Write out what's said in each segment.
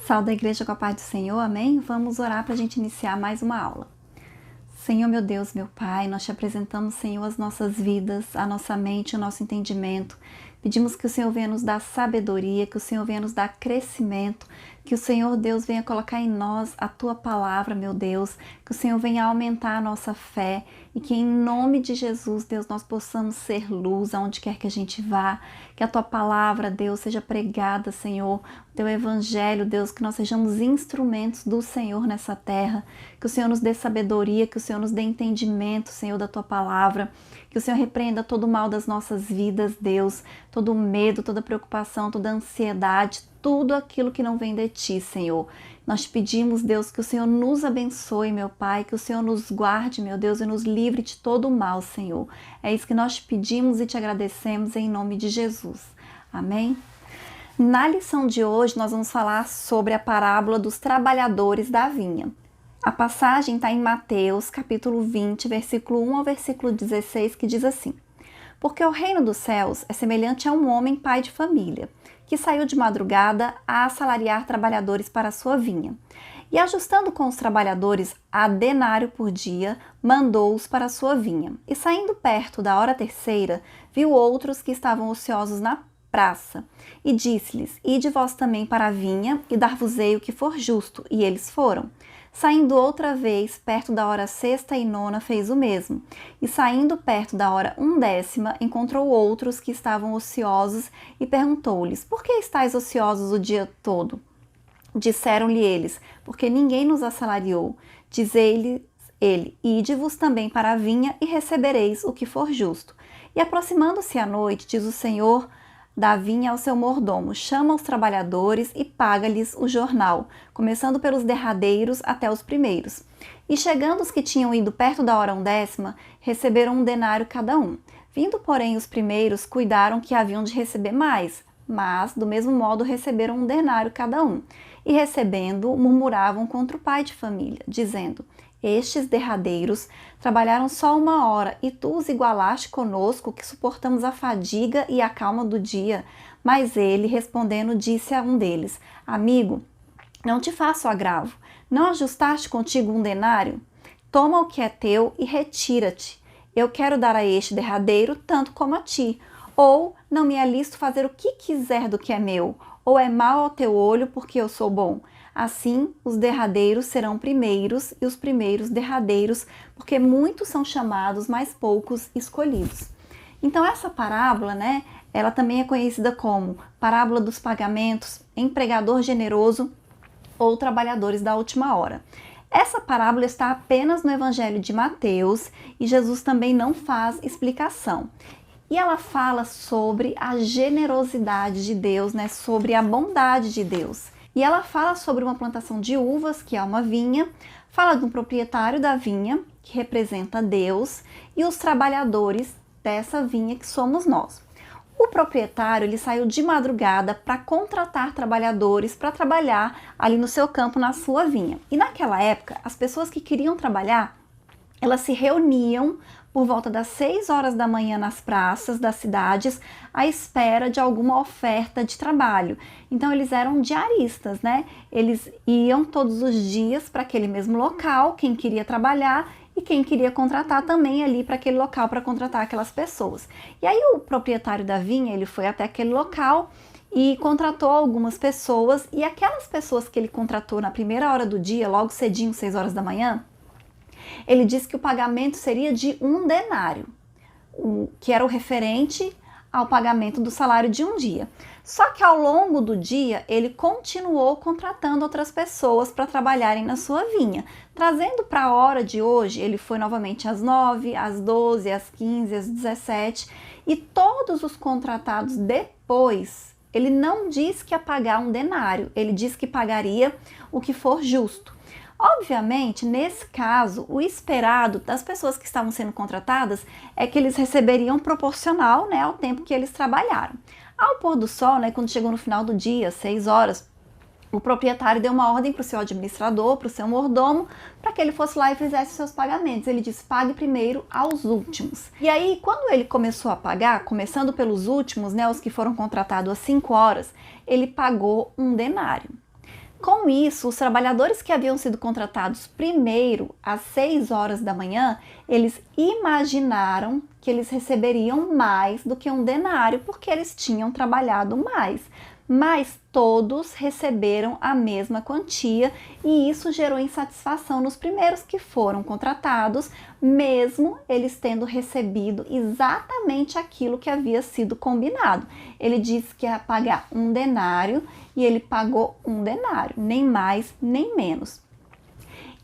Pessoal da igreja, com a paz do Senhor, amém? Vamos orar para a gente iniciar mais uma aula. Senhor, meu Deus, meu Pai, nós te apresentamos, Senhor, as nossas vidas, a nossa mente, o nosso entendimento. Pedimos que o Senhor venha nos dar sabedoria, que o Senhor venha nos dar crescimento, que o Senhor, Deus, venha colocar em nós a Tua palavra, meu Deus, que o Senhor venha aumentar a nossa fé e que em nome de Jesus, Deus, nós possamos ser luz aonde quer que a gente vá, que a Tua palavra, Deus, seja pregada, Senhor, o Teu evangelho, Deus, que nós sejamos instrumentos do Senhor nessa terra, que o Senhor nos dê sabedoria, que o Senhor nos dê entendimento, Senhor, da Tua palavra, que o Senhor repreenda todo o mal das nossas vidas, Deus, todo o medo, toda a preocupação, toda a ansiedade, tudo aquilo que não vem de Ti, Senhor. Nós te pedimos, Deus, que o Senhor nos abençoe, meu Pai, que o Senhor nos guarde, meu Deus, e nos livre de todo o mal, Senhor. É isso que nós te pedimos e te agradecemos em nome de Jesus. Amém? Na lição de hoje, nós vamos falar sobre a parábola dos trabalhadores da vinha. A passagem está em Mateus, capítulo 20, versículo 1 ao versículo 16, que diz assim: Porque o reino dos céus é semelhante a um homem pai de família, que saiu de madrugada a assalariar trabalhadores para a sua vinha. E ajustando com os trabalhadores a denário por dia, mandou-os para a sua vinha. E saindo perto da hora terceira, viu outros que estavam ociosos na praça. E disse-lhes: Ide vós também para a vinha, e dar-vos-ei o que for justo. E eles foram. Saindo outra vez, perto da hora sexta e nona, fez o mesmo. E saindo perto da hora undécima, encontrou outros que estavam ociosos e perguntou-lhes: Por que estáis ociosos o dia todo? Disseram-lhe eles: Porque ninguém nos assalariou. Diz-lhes ele: Ide-vos também para a vinha e recebereis o que for justo. E aproximando-se a noite, diz o Senhor da vinha ao seu mordomo: chama os trabalhadores e paga-lhes o jornal, começando pelos derradeiros até os primeiros. E chegando os que tinham ido perto da hora undécima, receberam um denário cada um. Vindo, porém, os primeiros, cuidaram que haviam de receber mais, mas, do mesmo modo, receberam um denário cada um. E recebendo, murmuravam contra o pai de família, dizendo: Estes derradeiros trabalharam só 1 hora, e tu os igualaste conosco, que suportamos a fadiga e a calma do dia. Mas ele, respondendo, disse a um deles: Amigo, não te faço agravo. Não ajustaste contigo um denário? Toma o que é teu e retira-te. Eu quero dar a este derradeiro tanto como a ti. Ou não me é lícito fazer o que quiser do que é meu? Ou é mal ao teu olho porque eu sou bom? Assim, os derradeiros serão primeiros e os primeiros derradeiros, porque muitos são chamados, mas poucos escolhidos. Então, essa parábola, ela também é conhecida como parábola dos pagamentos, empregador generoso ou trabalhadores da última hora. Essa parábola está apenas no Evangelho de Mateus e Jesus também não faz explicação. E ela fala sobre a generosidade de Deus, sobre a bondade de Deus. E ela fala sobre uma plantação de uvas, que é uma vinha, fala de um proprietário da vinha, que representa Deus, e os trabalhadores dessa vinha, que somos nós. O proprietário, ele saiu de madrugada para contratar trabalhadores para trabalhar ali no seu campo, na sua vinha. E naquela época, as pessoas que queriam trabalhar, elas se reuniam por volta das 6 horas da manhã nas praças das cidades, à espera de alguma oferta de trabalho. Então, eles eram diaristas, Eles iam todos os dias para aquele mesmo local, quem queria trabalhar e quem queria contratar também ali para aquele local para contratar aquelas pessoas. E aí o proprietário da vinha, ele foi até aquele local e contratou algumas pessoas, e aquelas pessoas que ele contratou na primeira hora do dia, logo cedinho, 6 horas da manhã, ele disse que o pagamento seria de um denário, que era o referente ao pagamento do salário de um dia. Só que ao longo do dia, ele continuou contratando outras pessoas para trabalharem na sua vinha. Trazendo para a hora de hoje, ele foi novamente às 9, às 12, às 15, às 17, e todos os contratados depois, ele não disse que ia pagar um denário, ele disse que pagaria o que for justo. Obviamente, nesse caso, o esperado das pessoas que estavam sendo contratadas é que eles receberiam proporcional, ao tempo que eles trabalharam. Ao pôr do sol, quando chegou no final do dia, 6 horas, o proprietário deu uma ordem para o seu administrador, para o seu mordomo, para que ele fosse lá e fizesse seus pagamentos. Ele disse: pague primeiro aos últimos. E aí, quando ele começou a pagar, começando pelos últimos, os que foram contratados às 5 horas, ele pagou um denário. Com isso, os trabalhadores que haviam sido contratados primeiro às 6 horas da manhã, eles imaginaram que eles receberiam mais do que um denário porque eles tinham trabalhado mais. Mas todos receberam a mesma quantia e isso gerou insatisfação nos primeiros que foram contratados, mesmo eles tendo recebido exatamente aquilo que havia sido combinado. Ele disse que ia pagar um denário e ele pagou um denário, nem mais nem menos.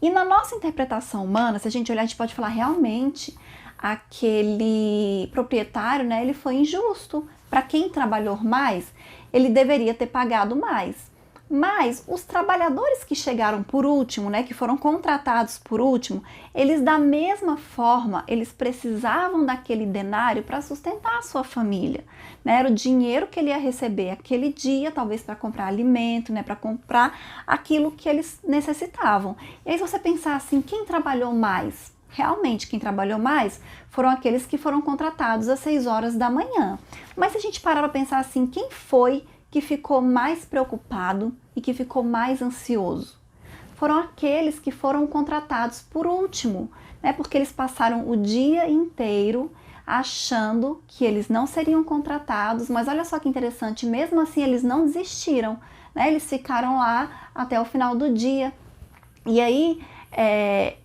E na nossa interpretação humana, se a gente olhar, a gente pode falar realmente aquele proprietário, né, ele foi injusto. Para quem trabalhou mais, ele deveria ter pagado mais. Mas os trabalhadores que chegaram por último, né, que foram contratados por último, eles da mesma forma, eles precisavam daquele denário para sustentar a sua família, né? Era o dinheiro que ele ia receber aquele dia, talvez para comprar alimento, né, para comprar aquilo que eles necessitavam. E aí se você pensar assim, quem trabalhou mais? Realmente, quem trabalhou mais foram aqueles que foram contratados às 6 horas da manhã. Mas se a gente parar para pensar assim, quem foi que ficou mais preocupado e que ficou mais ansioso? Foram aqueles que foram contratados por último, né? Porque eles passaram o dia inteiro achando que eles não seriam contratados, mas olha só que interessante, mesmo assim eles não desistiram, né? Eles ficaram lá até o final do dia. E aí,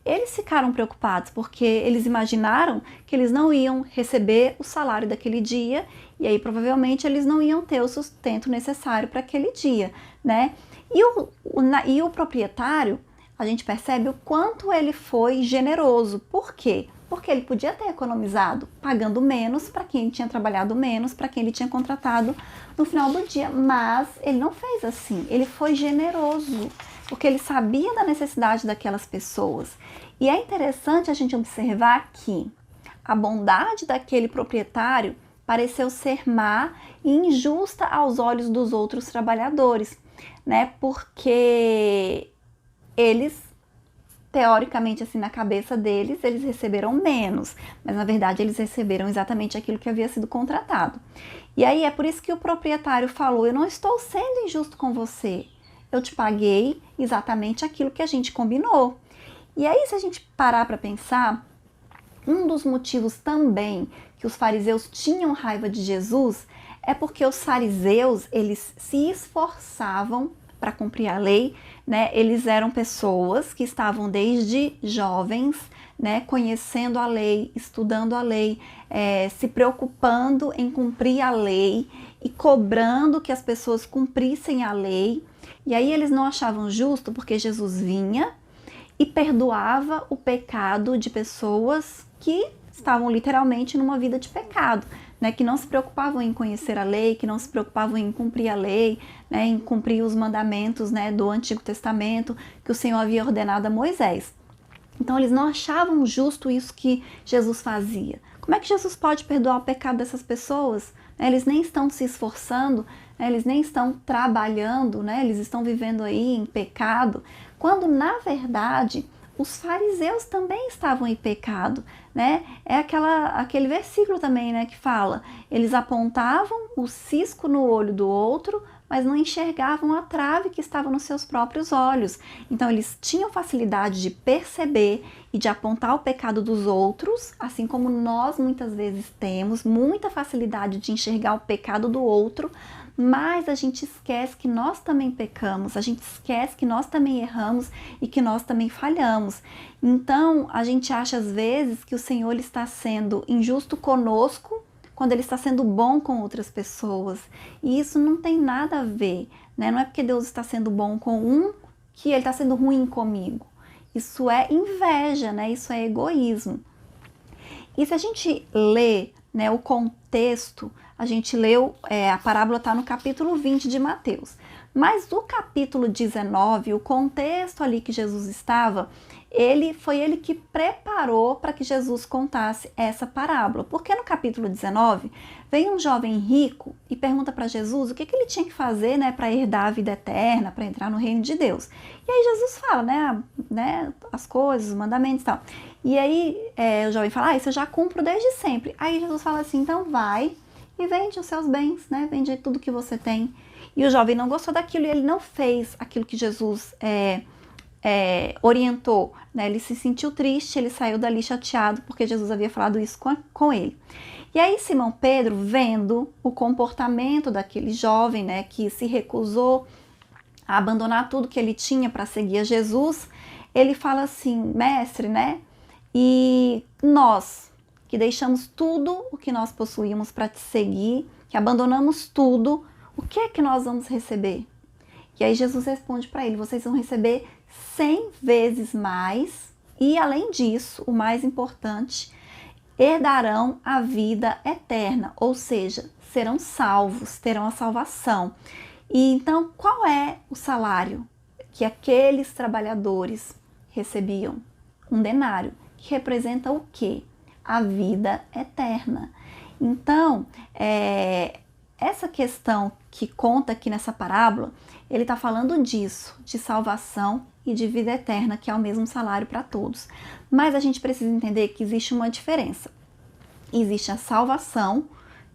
eles ficaram preocupados porque eles imaginaram que eles não iam receber o salário daquele dia e aí provavelmente eles não iam ter o sustento necessário para aquele dia, né? E o proprietário, a gente percebe o quanto ele foi generoso. Por quê? Porque ele podia ter economizado pagando menos para quem tinha trabalhado menos, para quem ele tinha contratado no final do dia, mas ele não fez assim, ele foi generoso, porque ele sabia da necessidade daquelas pessoas. E é interessante a gente observar que a bondade daquele proprietário pareceu ser má e injusta aos olhos dos outros trabalhadores, né? Porque eles, teoricamente, assim, na cabeça deles, eles receberam menos, mas na verdade eles receberam exatamente aquilo que havia sido contratado. E aí é por isso que o proprietário falou: eu não estou sendo injusto com você, eu te paguei exatamente aquilo que a gente combinou. E aí, se a gente parar para pensar, um dos motivos também que os fariseus tinham raiva de Jesus é porque os fariseus, eles se esforçavam para cumprir a lei, né? Eles eram pessoas que estavam desde jovens, né, conhecendo a lei, estudando a lei, se preocupando em cumprir a lei e cobrando que as pessoas cumprissem a lei. E aí eles não achavam justo porque Jesus vinha e perdoava o pecado de pessoas que estavam literalmente numa vida de pecado, né, que não se preocupavam em conhecer a lei, que não se preocupavam em cumprir a lei, né, em cumprir os mandamentos, né, do Antigo Testamento que o Senhor havia ordenado a Moisés. Então eles não achavam justo isso que Jesus fazia. Como é que Jesus pode perdoar o pecado dessas pessoas? Eles nem estão se esforçando, eles nem estão trabalhando, né? Eles estão vivendo aí em pecado, quando na verdade os fariseus também estavam em pecado, né? É aquele versículo também, né, que fala: eles apontavam o cisco no olho do outro, mas não enxergavam a trave que estava nos seus próprios olhos. Então eles tinham facilidade de perceber e de apontar o pecado dos outros, assim como nós muitas vezes temos muita facilidade de enxergar o pecado do outro, mas a gente esquece que nós também pecamos, a gente esquece que nós também erramos e que nós também falhamos. Então a gente acha às vezes que o Senhor está sendo injusto conosco quando Ele está sendo bom com outras pessoas. E isso não tem nada a ver, né? Não é porque Deus está sendo bom com um que Ele está sendo ruim comigo. Isso é inveja, né? Isso é egoísmo. E se a gente lê, né, o contexto, a gente leu, a parábola está no capítulo 20 de Mateus. Mas do capítulo 19, o contexto ali que Jesus estava, foi ele que preparou para que Jesus contasse essa parábola. Porque no capítulo 19, vem um jovem rico e pergunta para Jesus o que ele tinha que fazer, né, para herdar a vida eterna, para entrar no reino de Deus. E aí Jesus fala, né, as coisas, os mandamentos e tal. E aí o jovem fala: isso eu já cumpro desde sempre. Aí Jesus fala assim: então vai e vende os seus bens, né? Vende tudo que você tem. E o jovem não gostou daquilo e ele não fez aquilo que Jesus orientou, né? Ele se sentiu triste, ele saiu dali chateado porque Jesus havia falado isso com ele. E aí Simão Pedro, vendo o comportamento daquele jovem, né, que se recusou a abandonar tudo que ele tinha para seguir a Jesus, ele fala assim: mestre, né? E nós que deixamos tudo o que nós possuímos para te seguir, que abandonamos tudo, o que é que nós vamos receber? E aí Jesus responde para ele: vocês vão receber 100 vezes mais e, além disso, o mais importante, herdarão a vida eterna, ou seja, serão salvos, terão a salvação. E então, qual é o salário que aqueles trabalhadores recebiam? Um denário, que representa o quê? A vida eterna. Então, essa questão que conta aqui nessa parábola, ele está falando disso, de salvação e de vida eterna, que é o mesmo salário para todos. Mas a gente precisa entender que existe uma diferença. Existe a salvação,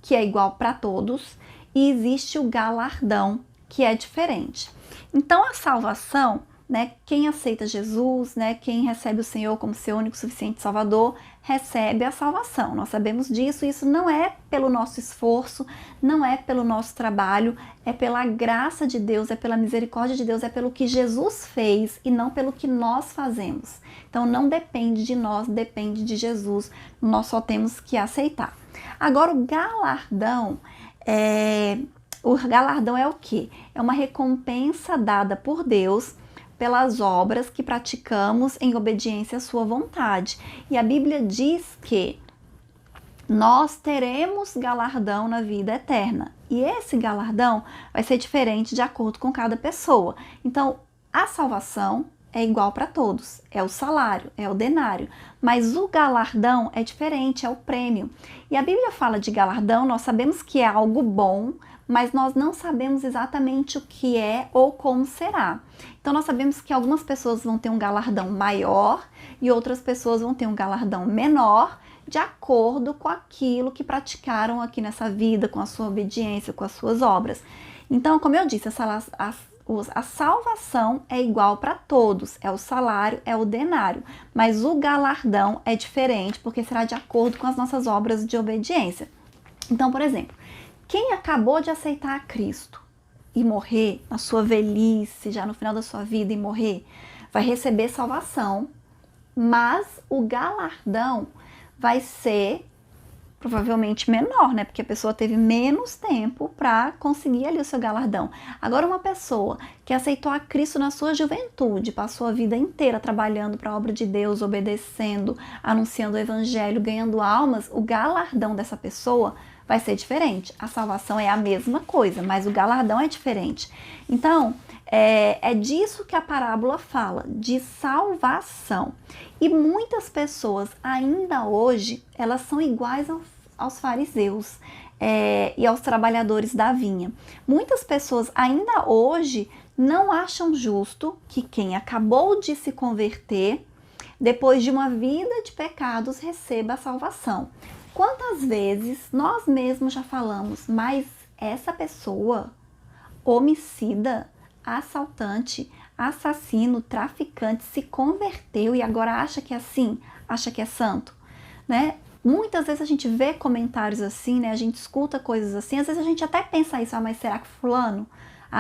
que é igual para todos, e existe o galardão, que é diferente. Então, a salvação, né, quem aceita Jesus, né, quem recebe o Senhor como seu único suficiente Salvador, recebe a salvação. Nós sabemos disso, isso não é pelo nosso esforço, não é pelo nosso trabalho, é pela graça de Deus, é pela misericórdia de Deus, é pelo que Jesus fez e não pelo que nós fazemos. Então não depende de nós, depende de Jesus, nós só temos que aceitar. Agora o galardão é o quê? É uma recompensa dada por Deus pelas obras que praticamos em obediência à sua vontade. E a Bíblia diz que nós teremos galardão na vida eterna. E esse galardão vai ser diferente de acordo com cada pessoa. Então, a salvação é igual para todos, é o salário, é o denário, mas o galardão é diferente, é o prêmio. E a Bíblia fala de galardão, nós sabemos que é algo bom, mas nós não sabemos exatamente o que é ou como será. Então nós sabemos que algumas pessoas vão ter um galardão maior e outras pessoas vão ter um galardão menor, de acordo com aquilo que praticaram aqui nessa vida, com a sua obediência, com as suas obras. Então, como eu disse, a salvação é igual para todos, é o salário, é o denário, mas o galardão é diferente porque será de acordo com as nossas obras de obediência. Então, por exemplo, quem acabou de aceitar a Cristo e morrer na sua velhice, já no final da sua vida e morrer, vai receber salvação, mas o galardão vai ser provavelmente menor, né? Porque a pessoa teve menos tempo para conseguir ali o seu galardão. Agora, uma pessoa que aceitou a Cristo na sua juventude, passou a vida inteira trabalhando para a obra de Deus, obedecendo, anunciando o evangelho, ganhando almas, o galardão dessa pessoa vai ser diferente. A salvação é a mesma coisa, mas o galardão é diferente. Então, é disso que a parábola fala, de salvação. E muitas pessoas, ainda hoje, elas são iguais aos fariseus e aos trabalhadores da vinha. Muitas pessoas, ainda hoje, não acham justo que quem acabou de se converter, depois de uma vida de pecados, receba a salvação. Quantas vezes nós mesmos já falamos, mas essa pessoa, homicida, assaltante, assassino, traficante, se converteu e agora acha que é assim, acha que é santo, né? Muitas vezes a gente vê comentários assim, né? A gente escuta coisas assim, às vezes a gente até pensa isso, mas será que fulano?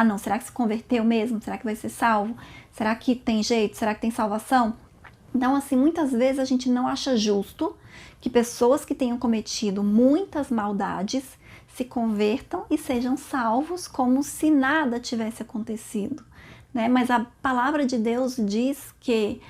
Não, será que se converteu mesmo? Será que vai ser salvo? Será que tem jeito? Será que tem salvação? Então, assim, muitas vezes a gente não acha justo que pessoas que tenham cometido muitas maldades se convertam e sejam salvos como se nada tivesse acontecido, né? Mas a palavra de Deus diz que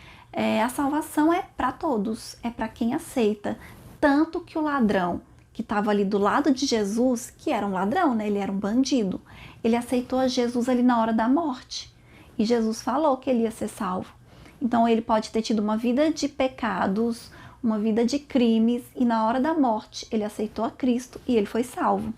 a salvação é para todos, é para quem aceita. Tanto que o ladrão que estava ali do lado de Jesus, que era um ladrão, né? Ele era um bandido, ele aceitou a Jesus ali na hora da morte. E Jesus falou que ele ia ser salvo. Então ele pode ter tido uma vida de pecados, uma vida de crimes, e na hora da morte ele aceitou a Cristo e ele foi salvo.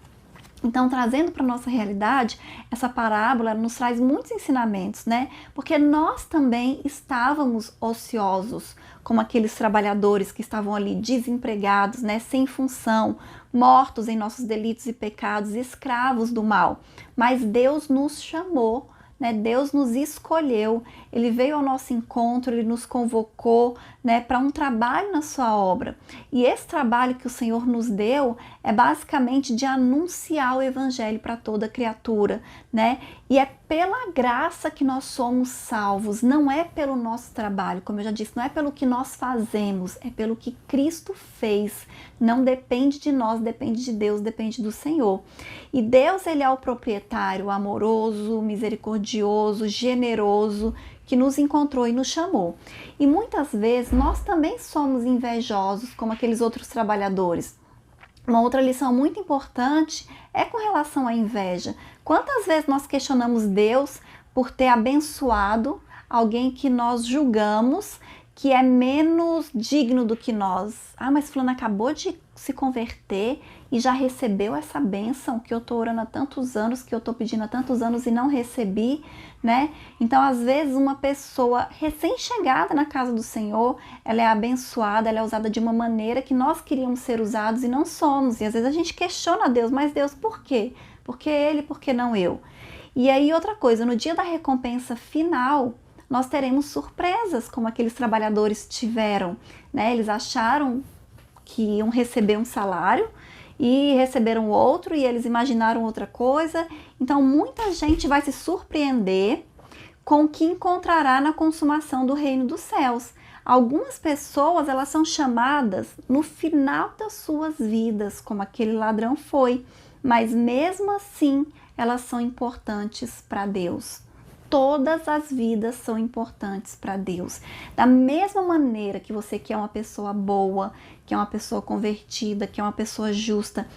Então, trazendo para a nossa realidade, essa parábola nos traz muitos ensinamentos, né? Porque nós também estávamos ociosos, como aqueles trabalhadores que estavam ali desempregados, né? Sem função, mortos em nossos delitos e pecados, escravos do mal. Mas Deus nos chamou, né? Deus nos escolheu, Ele veio ao nosso encontro, Ele nos convocou, né, para um trabalho na sua obra. E esse trabalho que o Senhor nos deu é basicamente de anunciar o Evangelho para toda criatura, né? E é pela graça que nós somos salvos, não é pelo nosso trabalho, como eu já disse, não é pelo que nós fazemos, é pelo que Cristo fez. Não depende de nós, depende de Deus, depende do Senhor. E Deus, Ele é o proprietário amoroso, misericordioso, generoso, que nos encontrou e nos chamou. E muitas vezes nós também somos invejosos, como aqueles outros trabalhadores. Uma outra lição muito importante é com relação à inveja. Quantas vezes nós questionamos Deus por ter abençoado alguém que nós julgamos que é menos digno do que nós? Ah, mas fulano acabou de se converter e já recebeu essa bênção que eu estou orando há tantos anos, que eu estou pedindo há tantos anos e não recebi, né? Então, às vezes, uma pessoa recém-chegada na casa do Senhor, ela é abençoada, ela é usada de uma maneira que nós queríamos ser usados e não somos. E às vezes a gente questiona Deus, mas Deus, por quê? Por que ele, por que não eu? E aí, outra coisa, no dia da recompensa final, nós teremos surpresas, como aqueles trabalhadores tiveram, né? Eles acharam que iam receber um salário e receberam outro e eles imaginaram outra coisa. Então, muita gente vai se surpreender com o que encontrará na consumação do reino dos céus. Algumas pessoas, elas são chamadas no final das suas vidas, como aquele ladrão foi, mas mesmo assim, elas são importantes para Deus. Todas as vidas são importantes para Deus. Da mesma maneira que você que é uma pessoa boa, que é uma pessoa convertida, que é uma pessoa justa,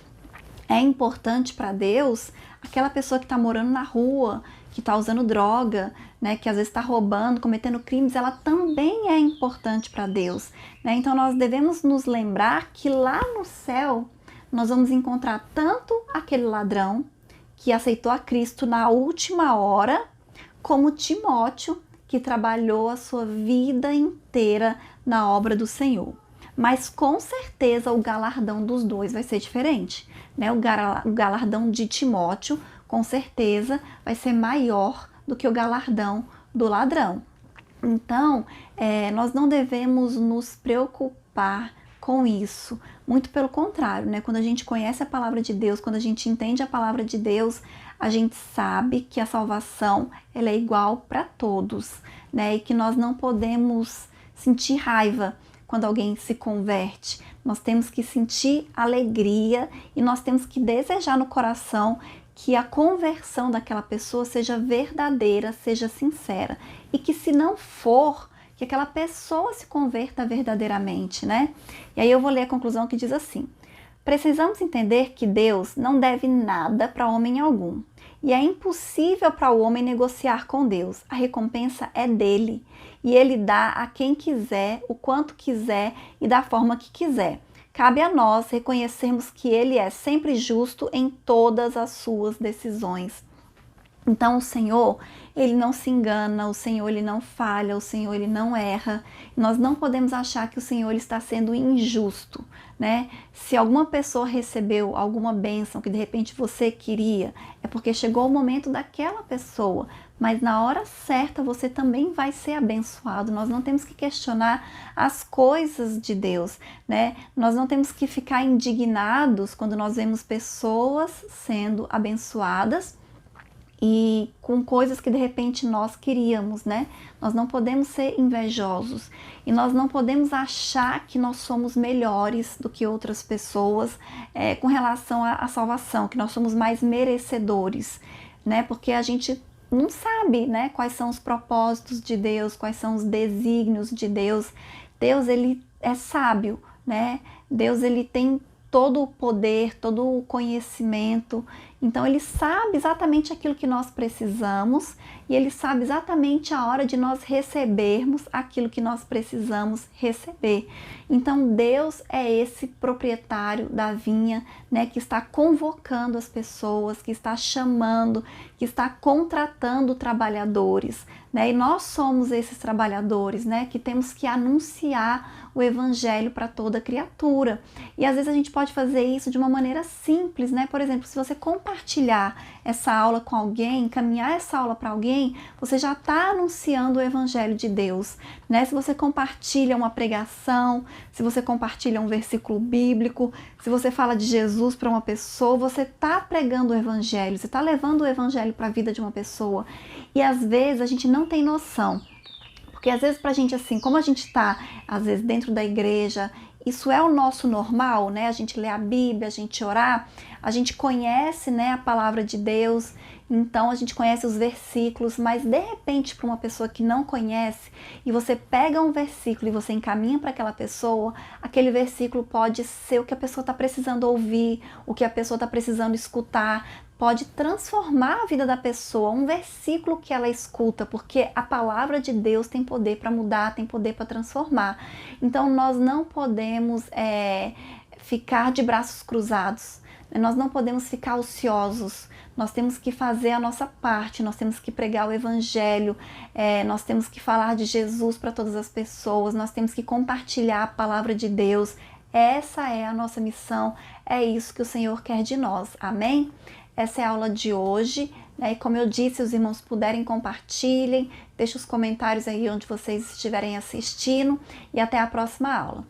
é importante para Deus, aquela pessoa que está morando na rua, que está usando droga, né, que às vezes está roubando, cometendo crimes, ela também é importante para Deus, né? Então nós devemos nos lembrar que lá no céu nós vamos encontrar tanto aquele ladrão que aceitou a Cristo na última hora, como Timóteo, que trabalhou a sua vida inteira na obra do Senhor. Mas com certeza o galardão dos dois vai ser diferente, né? O galardão de Timóteo, com certeza, vai ser maior do que o galardão do ladrão. Então, nós não devemos nos preocupar com isso, muito pelo contrário, né? Quando a gente conhece a palavra de Deus, quando a gente entende a palavra de Deus, a gente sabe que a salvação ela é igual para todos, né? E que nós não podemos sentir raiva quando alguém se converte. Nós temos que sentir alegria e nós temos que desejar no coração que a conversão daquela pessoa seja verdadeira, seja sincera. E que se não for, que aquela pessoa se converta verdadeiramente, né? E aí eu vou ler a conclusão que diz assim: precisamos entender que Deus não deve nada para homem algum. E é impossível para o homem negociar com Deus. A recompensa é dele. E ele dá a quem quiser, o quanto quiser e da forma que quiser. Cabe a nós reconhecermos que ele é sempre justo em todas as suas decisões. Então o Senhor, ele não se engana, o Senhor, ele não falha, o Senhor, ele não erra. Nós não podemos achar que o Senhor ele está sendo injusto, né? Se alguma pessoa recebeu alguma bênção que de repente você queria, é porque chegou o momento daquela pessoa, mas na hora certa você também vai ser abençoado. Nós não temos que questionar as coisas de Deus, né? Nós não temos que ficar indignados quando nós vemos pessoas sendo abençoadas e com coisas que de repente nós queríamos, né? Nós não podemos ser invejosos e nós não podemos achar que nós somos melhores do que outras pessoas com relação à salvação, que nós somos mais merecedores, né? Porque a gente não sabe, né, quais são os propósitos de Deus, quais são os desígnios de Deus. Deus, ele é sábio, né? Deus, ele tem todo o poder, todo o conhecimento. Então ele sabe exatamente aquilo que nós precisamos e ele sabe exatamente a hora de nós recebermos aquilo que nós precisamos receber. Então Deus é esse proprietário da vinha, né, que está convocando as pessoas, que está chamando, que está contratando trabalhadores, né? E nós somos esses trabalhadores, né, que temos que anunciar o evangelho para toda criatura. E às vezes a gente pode fazer isso de uma maneira simples, né? Por exemplo, se você compartilhar essa aula com alguém, encaminhar essa aula para alguém, você já está anunciando o evangelho de Deus, né? Se você compartilha uma pregação, se você compartilha um versículo bíblico, se você fala de Jesus para uma pessoa, você está pregando o evangelho, você está levando o evangelho para a vida de uma pessoa. E às vezes a gente não tem noção. Porque às vezes pra gente assim, como a gente está às vezes dentro da igreja, isso é o nosso normal, né? A gente lê a Bíblia, a gente orar, a gente conhece, né, a palavra de Deus, então a gente conhece os versículos, mas de repente para uma pessoa que não conhece e você pega um versículo e você encaminha para aquela pessoa, aquele versículo pode ser o que a pessoa está precisando ouvir, o que a pessoa está precisando escutar, pode transformar a vida da pessoa, um versículo que ela escuta, porque a palavra de Deus tem poder para mudar, tem poder para transformar. Então nós não podemos ficar de braços cruzados, nós não podemos ficar ociosos, nós temos que fazer a nossa parte, nós temos que pregar o evangelho, nós temos que falar de Jesus para todas as pessoas, nós temos que compartilhar a palavra de Deus. Essa é a nossa missão, é isso que o Senhor quer de nós, amém? Essa é a aula de hoje, né? E como eu disse, se os irmãos puderem, compartilhem, deixem os comentários aí onde vocês estiverem assistindo e até a próxima aula.